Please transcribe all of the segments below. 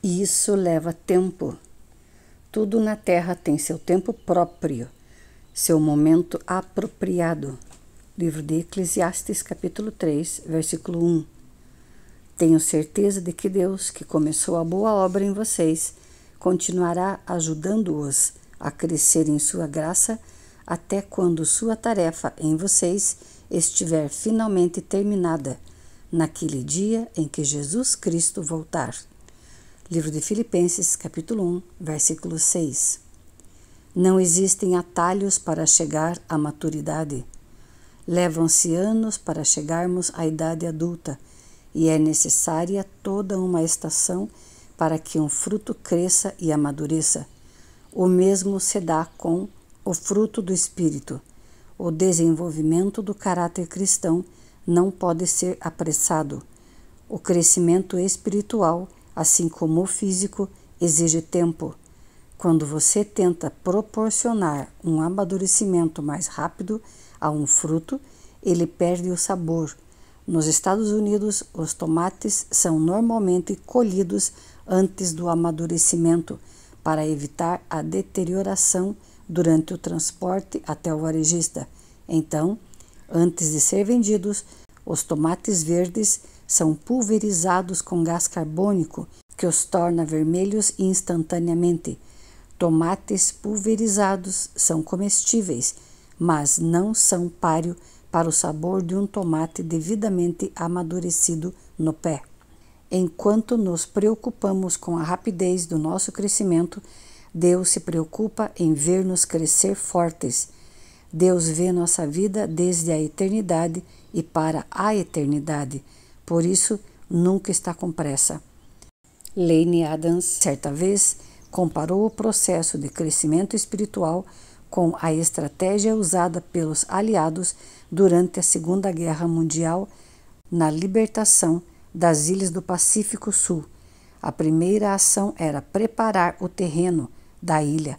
E isso leva tempo. Tudo na terra tem seu tempo próprio, seu momento apropriado. Livro de Eclesiastes, capítulo 3, versículo 1. Tenho certeza de que Deus, que começou a boa obra em vocês, continuará ajudando-os a crescer em sua graça até quando sua tarefa em vocês estiver finalmente terminada, naquele dia em que Jesus Cristo voltar. Livro de Filipenses, capítulo 1, versículo 6. Não existem atalhos para chegar à maturidade. Levam-se anos para chegarmos à idade adulta e é necessária toda uma estação para que um fruto cresça e amadureça. O mesmo se dá com o fruto do Espírito. O desenvolvimento do caráter cristão não pode ser apressado. O crescimento espiritual, assim como o físico, exige tempo. Quando você tenta proporcionar um amadurecimento mais rápido a um fruto, ele perde o sabor. Nos Estados Unidos, os tomates são normalmente colhidos antes do amadurecimento para evitar a deterioração durante o transporte até o varejista. Então, antes de ser vendidos, os tomates verdes são pulverizados com gás carbônico que os torna vermelhos instantaneamente. Tomates pulverizados são comestíveis, mas não são páreo para o sabor de um tomate devidamente amadurecido no pé. Enquanto nos preocupamos com a rapidez do nosso crescimento, Deus se preocupa em ver-nos crescer fortes. Deus vê nossa vida desde a eternidade e para a eternidade, por isso nunca está com pressa. Lane Adams, certa vez, comparou o processo de crescimento espiritual com a estratégia usada pelos aliados durante a Segunda Guerra Mundial na libertação das ilhas do Pacífico Sul. A primeira ação era preparar o terreno da ilha,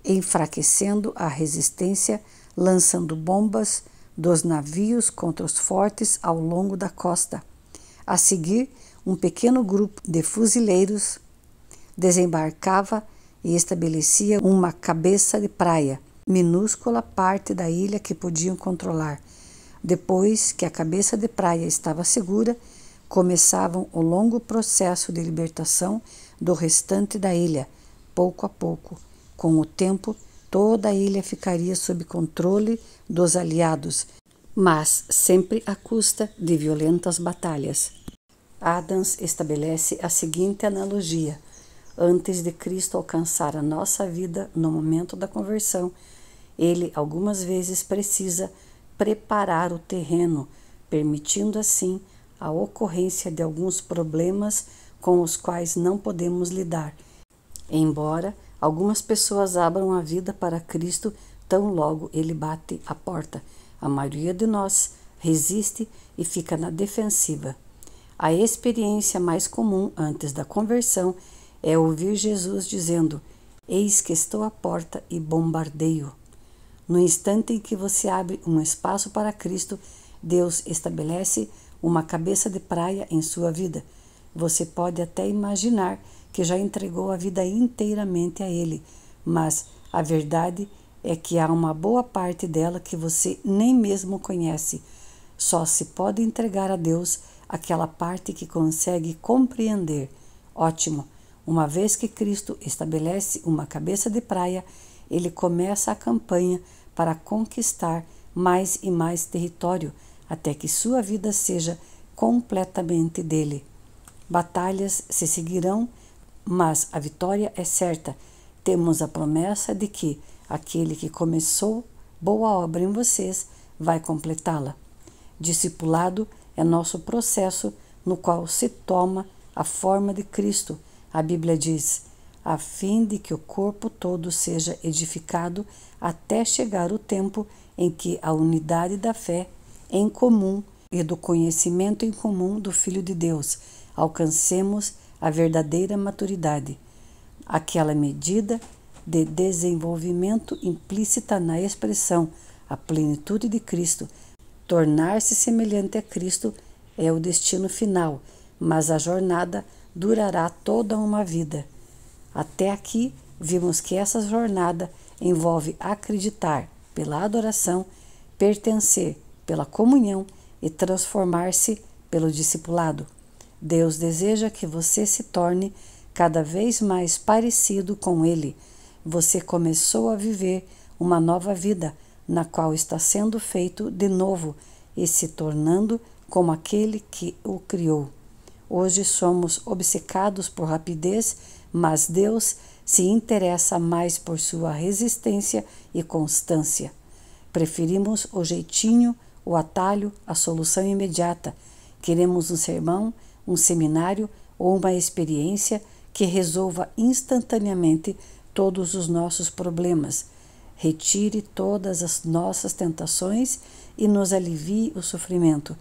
enfraquecendo a resistência, lançando bombas dos navios contra os fortes ao longo da costa. A seguir, um pequeno grupo de fuzileiros desembarcava e estabelecia uma cabeça de praia, minúscula parte da ilha que podiam controlar. Depois que a cabeça de praia estava segura, começavam o longo processo de libertação do restante da ilha, pouco a pouco. Com o tempo, toda a ilha ficaria sob controle dos aliados, mas sempre à custa de violentas batalhas. Adams estabelece a seguinte analogia: antes de Cristo alcançar a nossa vida no momento da conversão, ele algumas vezes precisa preparar o terreno, permitindo assim a ocorrência de alguns problemas com os quais não podemos lidar. Embora algumas pessoas abram a vida para Cristo tão logo ele bate a porta, a maioria de nós resiste e fica na defensiva. A experiência mais comum antes da conversão é ouvir Jesus dizendo: "Eis que estou à porta e bombardeio". No instante em que você abre um espaço para Cristo, Deus estabelece uma cabeça de praia em sua vida. Você pode até imaginar que já entregou a vida inteiramente a Ele, mas a verdade é que há uma boa parte dela que você nem mesmo conhece. Só se pode entregar a Deus aquela parte que consegue compreender. Ótimo! Uma vez que Cristo estabelece uma cabeça de praia, ele começa a campanha para conquistar mais e mais território, até que sua vida seja completamente dele. Batalhas se seguirão, mas a vitória é certa. Temos a promessa de que aquele que começou boa obra em vocês vai completá-la. Discipulado é nosso processo no qual se toma a forma de Cristo. A Bíblia diz: a fim de que o corpo todo seja edificado até chegar o tempo em que a unidade da fé em comum e do conhecimento em comum do Filho de Deus alcancemos a verdadeira maturidade, aquela medida de desenvolvimento implícita na expressão a plenitude de Cristo. Tornar-se semelhante a Cristo é o destino final, mas a jornada durará toda uma vida. Até aqui, vimos que essa jornada envolve acreditar pela adoração, pertencer pela comunhão e transformar-se pelo discipulado. Deus deseja que você se torne cada vez mais parecido com Ele. Você começou a viver uma nova vida, na qual está sendo feito de novo e se tornando como aquele que o criou. Hoje somos obcecados por rapidez, mas Deus se interessa mais por sua resistência e constância. Preferimos o jeitinho, o atalho, a solução imediata. Queremos um sermão, um seminário ou uma experiência que resolva instantaneamente todos os nossos problemas, retire todas as nossas tentações e nos alivie o sofrimento.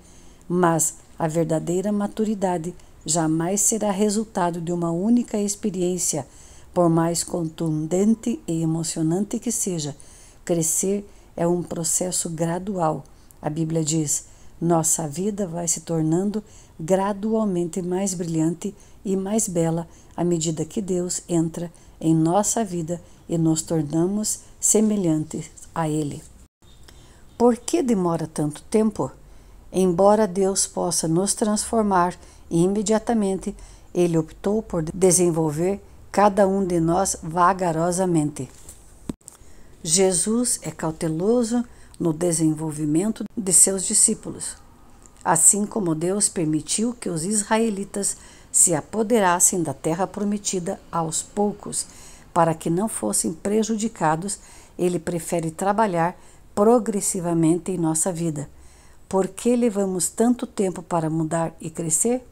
Mas a verdadeira maturidade jamais será resultado de uma única experiência, por mais contundente e emocionante que seja. Crescer é um processo gradual. A Bíblia diz: nossa vida vai se tornando gradualmente mais brilhante e mais bela à medida que Deus entra em nossa vida e nos tornamos semelhantes a Ele. Por que demora tanto tempo? Embora Deus possa nos transformar imediatamente, Ele optou por desenvolver cada um de nós vagarosamente. Jesus é cauteloso no desenvolvimento de seus discípulos, assim como Deus permitiu que os israelitas se apoderassem da terra prometida aos poucos, para que não fossem prejudicados. Ele prefere trabalhar progressivamente em nossa vida. Por que levamos tanto tempo para mudar e crescer?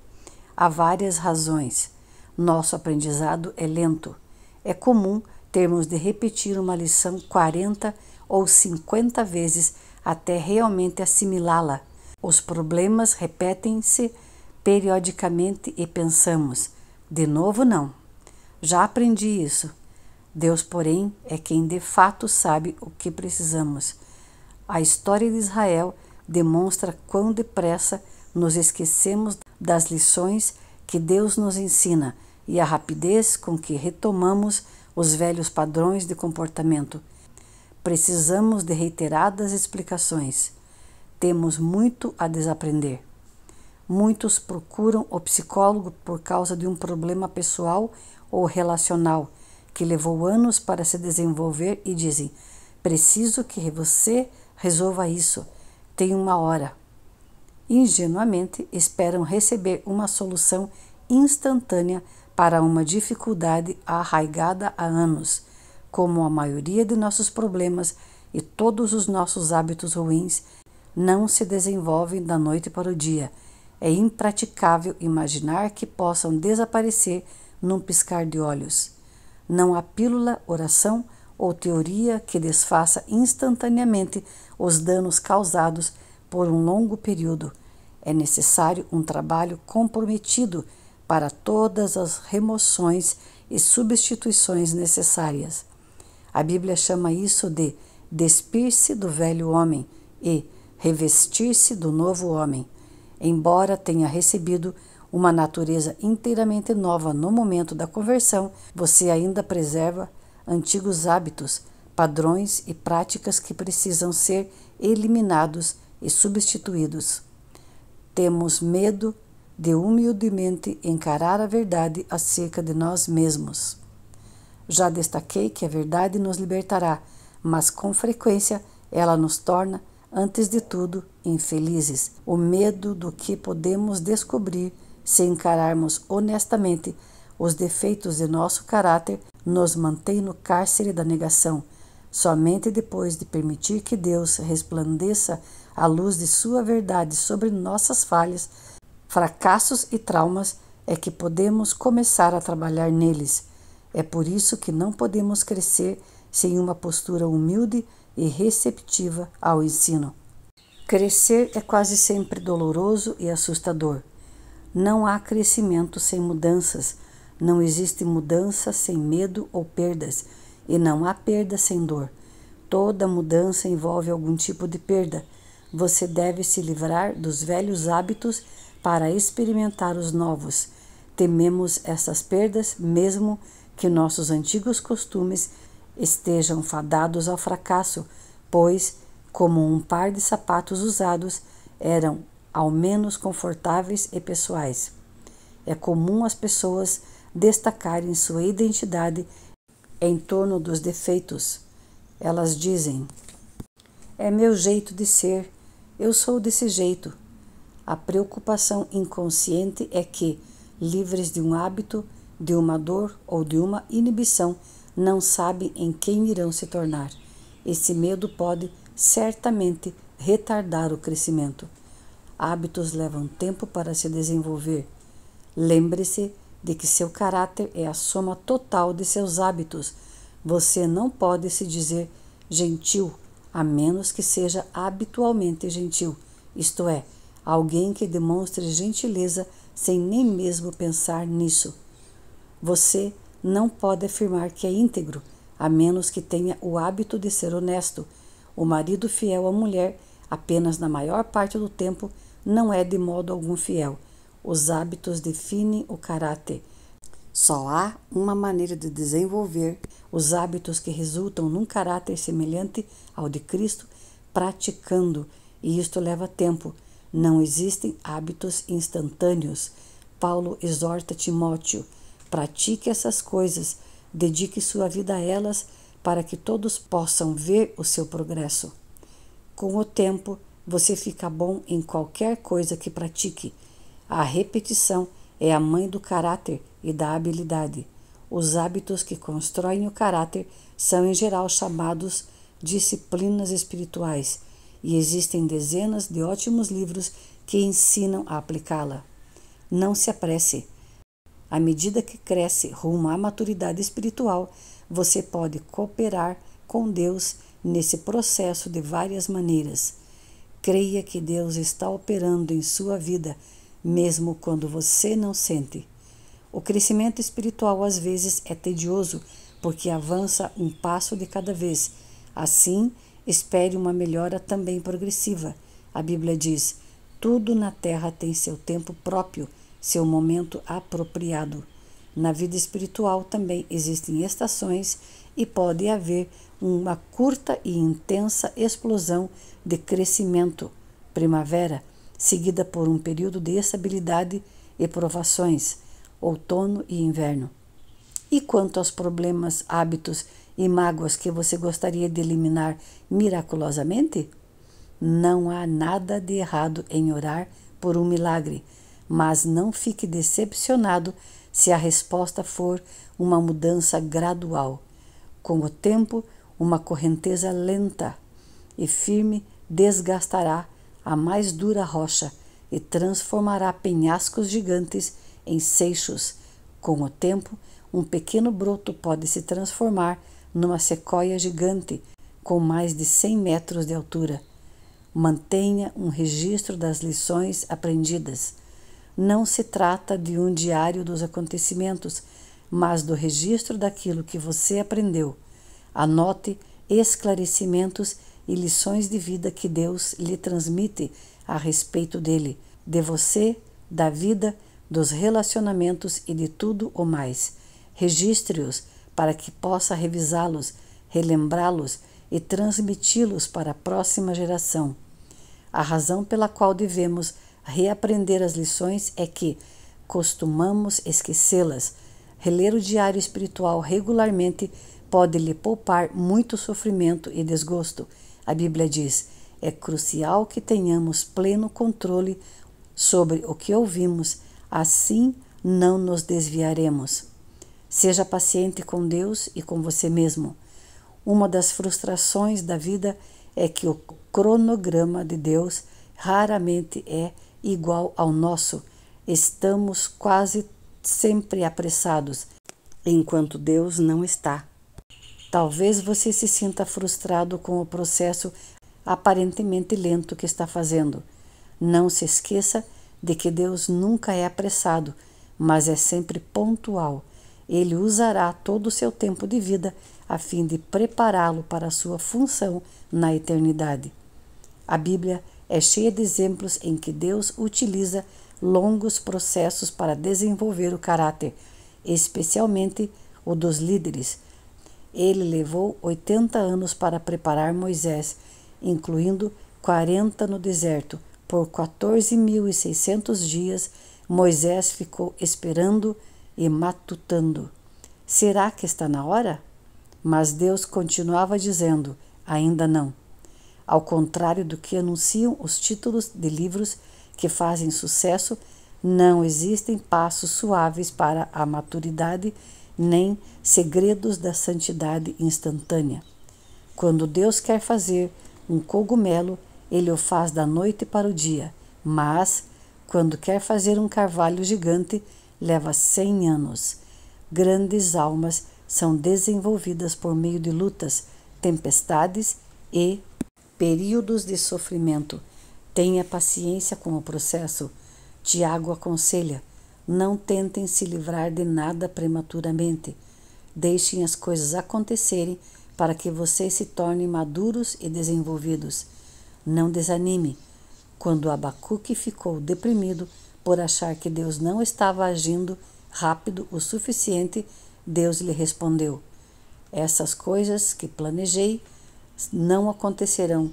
Há várias razões. Nosso aprendizado é lento. É comum termos de repetir uma lição 40 ou 50 vezes até realmente assimilá-la. Os problemas repetem-se periodicamente e pensamos: de novo não. Já aprendi isso. Deus, porém, é quem de fato sabe o que precisamos. A história de Israel demonstra quão depressa nos esquecemos das lições que Deus nos ensina e a rapidez com que retomamos os velhos padrões de comportamento. Precisamos de reiteradas explicações. Temos muito a desaprender. Muitos procuram o psicólogo por causa de um problema pessoal ou relacional que levou anos para se desenvolver e dizem: preciso que você resolva isso, tem uma hora. Ingenuamente esperam receber uma solução instantânea para uma dificuldade arraigada há anos. Como a maioria de nossos problemas e todos os nossos hábitos ruins não se desenvolvem da noite para o dia, é impraticável imaginar que possam desaparecer num piscar de olhos. Não há pílula, oração ou teoria que desfaça instantaneamente os danos causados por um longo período. É necessário um trabalho comprometido para todas as remoções e substituições necessárias. A Bíblia chama isso de despir-se do velho homem e revestir-se do novo homem. Embora tenha recebido uma natureza inteiramente nova no momento da conversão, você ainda preserva antigos hábitos, padrões e práticas que precisam ser eliminados e substituídos. Temos medo de humildemente encarar a verdade acerca de nós mesmos. Já destaquei que a verdade nos libertará, mas com frequência ela nos torna, antes de tudo, infelizes. O medo do que podemos descobrir se encararmos honestamente os defeitos de nosso caráter nos mantém no cárcere da negação. Somente depois de permitir que Deus resplandeça a luz de sua verdade sobre nossas falhas, fracassos e traumas é que podemos começar a trabalhar neles. É por isso que não podemos crescer sem uma postura humilde e receptiva ao ensino. Crescer é quase sempre doloroso e assustador. Não há crescimento sem mudanças, não existe mudança sem medo ou perdas, e não há perda sem dor. Toda mudança envolve algum tipo de perda. Você deve se livrar dos velhos hábitos para experimentar os novos. Tememos essas perdas, mesmo que nossos antigos costumes estejam fadados ao fracasso, pois, como um par de sapatos usados, eram ao menos confortáveis e pessoais. É comum as pessoas destacarem sua identidade em torno dos defeitos. Elas dizem: é meu jeito de ser, eu sou desse jeito. A preocupação inconsciente é que, livres de um hábito, de uma dor ou de uma inibição, não sabem em quem irão se tornar. Esse medo pode certamente retardar o crescimento. Hábitos levam tempo para se desenvolver. Lembre-se de que seu caráter é a soma total de seus hábitos. Você não pode se dizer gentil, a menos que seja habitualmente gentil, isto é, alguém que demonstre gentileza sem nem mesmo pensar nisso. Você não pode afirmar que é íntegro, a menos que tenha o hábito de ser honesto. O marido fiel à mulher, apenas na maior parte do tempo, não é de modo algum fiel. Os hábitos definem o caráter. Só há uma maneira de desenvolver os hábitos que resultam num caráter semelhante ao de Cristo, praticando, e isto leva tempo. Não existem hábitos instantâneos. Paulo exorta Timóteo: pratique essas coisas, dedique sua vida a elas, para que todos possam ver o seu progresso. Com o tempo, você fica bom em qualquer coisa que pratique. A repetição é a mãe do caráter e da habilidade. Os hábitos que constroem o caráter são em geral chamados disciplinas espirituais, e existem dezenas de ótimos livros que ensinam a aplicá-la. Não se apresse. À medida que cresce rumo à maturidade espiritual, você pode cooperar com Deus nesse processo de várias maneiras. Creia que Deus está operando em sua vida, mesmo quando você não sente. O crescimento espiritual às vezes é tedioso, porque avança um passo de cada vez. Assim, espere uma melhora também progressiva. A Bíblia diz: tudo na terra tem seu tempo próprio, seu momento apropriado. Na vida espiritual também existem estações e pode haver uma curta e intensa explosão de crescimento, primavera, seguida por um período de estabilidade e provações, outono e inverno. E quanto aos problemas, hábitos e mágoas que você gostaria de eliminar miraculosamente? Não há nada de errado em orar por um milagre, mas não fique decepcionado se a resposta for uma mudança gradual. Com o tempo, uma correnteza lenta e firme desgastará a mais dura rocha e transformará penhascos gigantes em seixos. Com o tempo, um pequeno broto pode se transformar numa sequoia gigante com mais de 100 metros de altura. Mantenha um registro das lições aprendidas. Não se trata de um diário dos acontecimentos, mas do registro daquilo que você aprendeu. Anote esclarecimentos e lições de vida que Deus lhe transmite a respeito dele, de você, da vida, dos relacionamentos e de tudo o mais. Registre-os para que possa revisá-los, relembrá-los e transmiti-los para a próxima geração. A razão pela qual devemos reaprender as lições é que costumamos esquecê-las. Reler o diário espiritual regularmente pode lhe poupar muito sofrimento e desgosto. A Bíblia diz: é crucial que tenhamos pleno controle sobre o que ouvimos, assim não nos desviaremos. Seja paciente com Deus e com você mesmo. Uma das frustrações da vida é que o cronograma de Deus raramente é igual ao nosso. Estamos quase sempre apressados, enquanto Deus não está. Talvez você se sinta frustrado com o processo aparentemente lento que está fazendo. Não se esqueça de que Deus nunca é apressado, mas é sempre pontual. Ele usará todo o seu tempo de vida a fim de prepará-lo para a sua função na eternidade. A Bíblia é cheia de exemplos em que Deus utiliza longos processos para desenvolver o caráter, especialmente o dos líderes. Ele levou 80 anos para preparar Moisés, incluindo 40 no deserto. Por 14.600 dias, Moisés ficou esperando e matutando. Será que está na hora? Mas Deus continuava dizendo, ainda não. Ao contrário do que anunciam os títulos de livros que fazem sucesso, não existem passos suaves para a maturidade, nem segredos da santidade instantânea. Quando Deus quer fazer um cogumelo, Ele o faz da noite para o dia, mas, quando quer fazer um carvalho gigante, leva 100 anos. Grandes almas são desenvolvidas por meio de lutas, tempestades e períodos de sofrimento. Tenha paciência com o processo. Tiago aconselha: não tentem se livrar de nada prematuramente. Deixem as coisas acontecerem para que vocês se tornem maduros e desenvolvidos. Não desanime. Quando Abacuque ficou deprimido por achar que Deus não estava agindo rápido o suficiente, Deus lhe respondeu: essas coisas que planejei não acontecerão,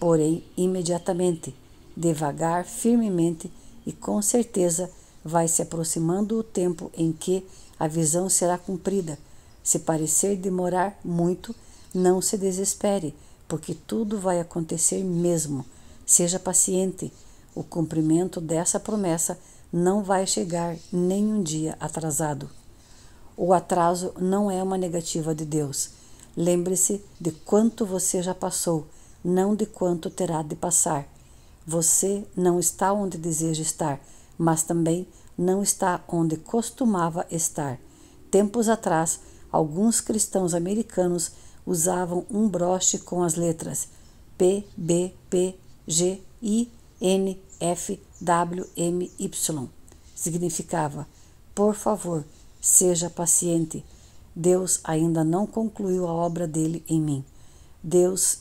porém imediatamente, devagar, firmemente, e com certeza vai se aproximando o tempo em que a visão será cumprida. Se parecer demorar muito, não se desespere, porque tudo vai acontecer mesmo. Seja paciente. O cumprimento dessa promessa não vai chegar nem um dia atrasado. O atraso não é uma negativa de Deus. Lembre-se de quanto você já passou, não de quanto terá de passar. Você não está onde deseja estar, mas também não está onde costumava estar. Tempos atrás, alguns cristãos americanos usavam um broche com as letras P, B, P, G, I, N, F, W, M, Y. Significava: por favor, seja paciente. Deus ainda não concluiu a obra dele em mim. Deus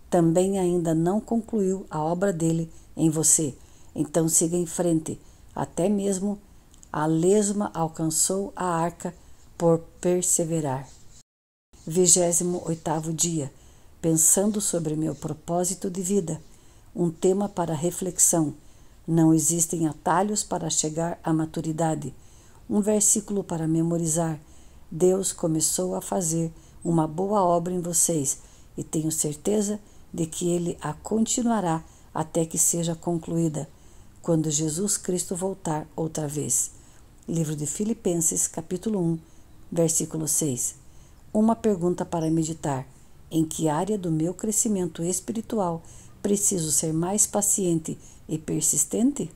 também ainda não concluiu a obra dele em você. Então siga em frente. Até mesmo a lesma alcançou a arca por perseverar. 28º dia. Pensando sobre meu propósito de vida. Um tema para reflexão. Não existem atalhos para chegar à maturidade. Um versículo para memorizar. Deus começou a fazer uma boa obra em vocês e tenho certeza de que Ele a continuará até que seja concluída, quando Jesus Cristo voltar outra vez. Livro de Filipenses, capítulo 1, versículo 6. Uma pergunta para meditar. Em que área do meu crescimento espiritual preciso ser mais paciente e persistente?